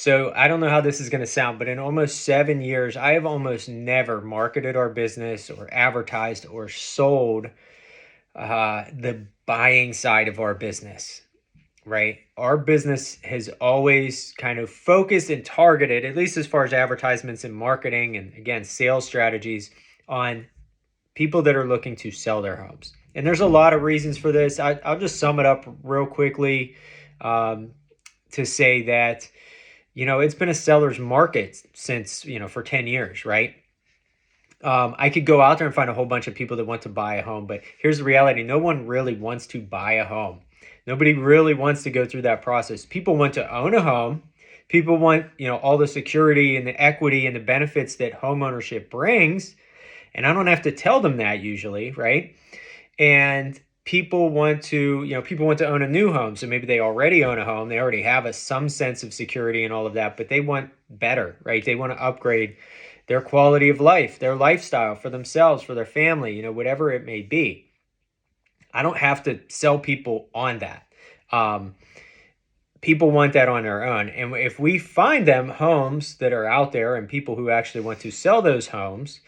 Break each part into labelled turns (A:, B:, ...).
A: So I don't know how this is going to sound, but in almost 7 years, I have almost never marketed our business or advertised or sold the buying side of our business, right? Our business has always kind of focused and targeted, at least as far as advertisements and marketing and again, sales strategies, on people that are looking to sell their homes. And there's a lot of reasons for this. I'll just sum it up real quickly um, to say that it's been a seller's market since, for 10 years, right? I could go out there and find a whole bunch of people that want to buy a home, but here's the reality. No one really wants to buy a home. Nobody really wants to go through that process. People want to own a home. People want, all the security and the equity and the benefits that home ownership brings. And I don't have to tell them that usually, right? And people want to own a new home. So maybe they already own a home. They already have some sense of security and all of that, but they want better, right? They want to upgrade their quality of life, their lifestyle for themselves, for their family, whatever it may be. I don't have to sell people on that. People want that on their own. And if we find them homes that are out there and people who actually want to sell those homes,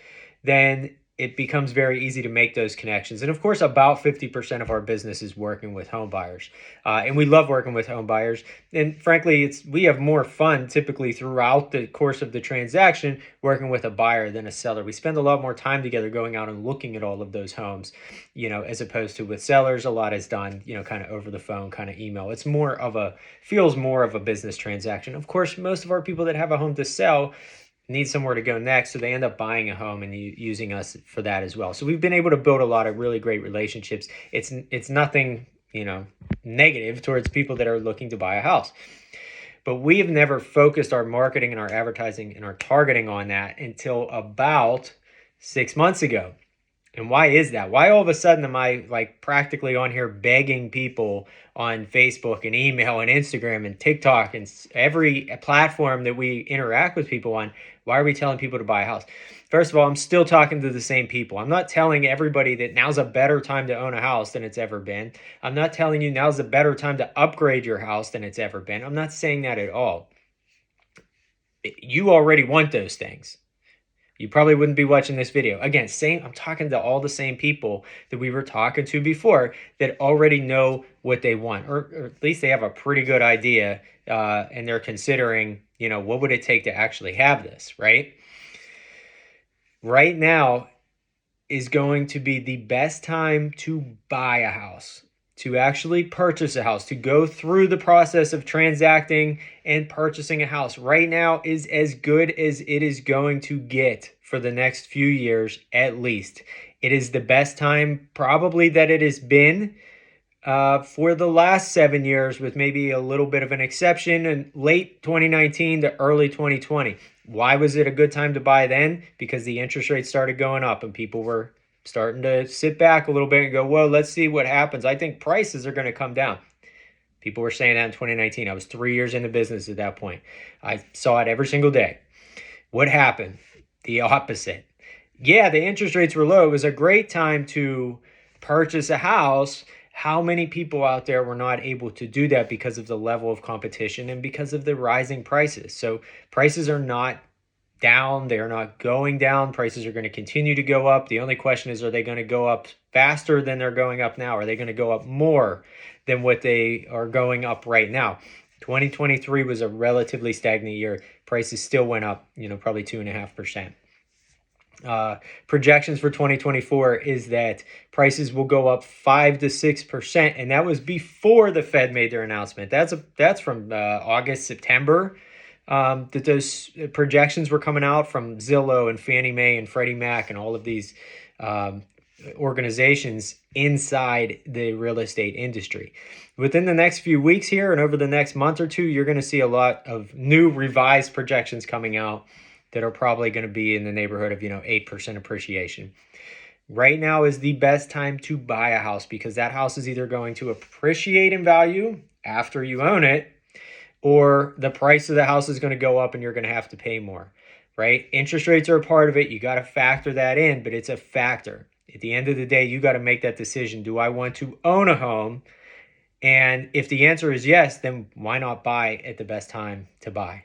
A: then it becomes very easy to make those connections. And of course, about 50% of our business is working with home buyers. And we love working with home buyers. And frankly, we have more fun typically throughout the course of the transaction working with a buyer than a seller. We spend a lot more time together going out and looking at all of those homes, as opposed to with sellers. A lot is done, kind of over the phone, kind of email. It's feels more of a business transaction. Of course, most of our people that have a home to sell need somewhere to go next, so they end up buying a home and using us for that as well. So we've been able to build a lot of really great relationships. It's nothing negative towards people that are looking to buy a house, but we have never focused our marketing and our advertising and our targeting on that until about 6 months ago. And why is that? Why all of a sudden am I practically on here begging people on Facebook and email and Instagram and TikTok and every platform that we interact with people on? Why are we telling people to buy a house? First of all, I'm still talking to the same people. I'm not telling everybody that now's a better time to own a house than it's ever been. I'm not telling you now's a better time to upgrade your house than it's ever been. I'm not saying that at all. You already want those things. You probably wouldn't be watching this video. Again, I'm talking to all the same people that we were talking to before that already know what they want, or at least they have a pretty good idea, and they're considering, what would it take to actually have this, right? Right now is going to be the best time to buy a house, to actually purchase a house, to go through the process of transacting and purchasing a house. Right now is as good as it is going to get for the next few years, at least. It is the best time probably that it has been for the last 7 years, with maybe a little bit of an exception in late 2019 to early 2020. Why was it a good time to buy then? Because the interest rates started going up and people were starting to sit back a little bit and go, well, let's see what happens. I think prices are going to come down. People were saying that in 2019. I was 3 years into business at that point. I saw it every single day. What happened? The opposite. Yeah, the interest rates were low. It was a great time to purchase a house. How many people out there were not able to do that because of the level of competition and because of the rising prices? So prices are not down. They're not going down. Prices are going to continue to go up. The only question is, are they going to go up faster than they're going up now? Are they going to go up more than what they are going up right now? 2023 was a relatively stagnant year. Prices still went up, probably 2.5%. Projections for 2024 is that prices will go up 5 to 6%, and that was before the Fed made their announcement. That's from August, September. That those projections were coming out from Zillow and Fannie Mae and Freddie Mac and all of these organizations inside the real estate industry. Within the next few weeks here and over the next month or two, you're going to see a lot of new revised projections coming out that are probably going to be in the neighborhood of 8% appreciation. Right now is the best time to buy a house because that house is either going to appreciate in value after you own it, or the price of the house is going to go up and you're going to have to pay more, right? Interest rates are a part of it. You got to factor that in, but it's a factor. At the end of the day, you got to make that decision. Do I want to own a home? And if the answer is yes, then why not buy at the best time to buy?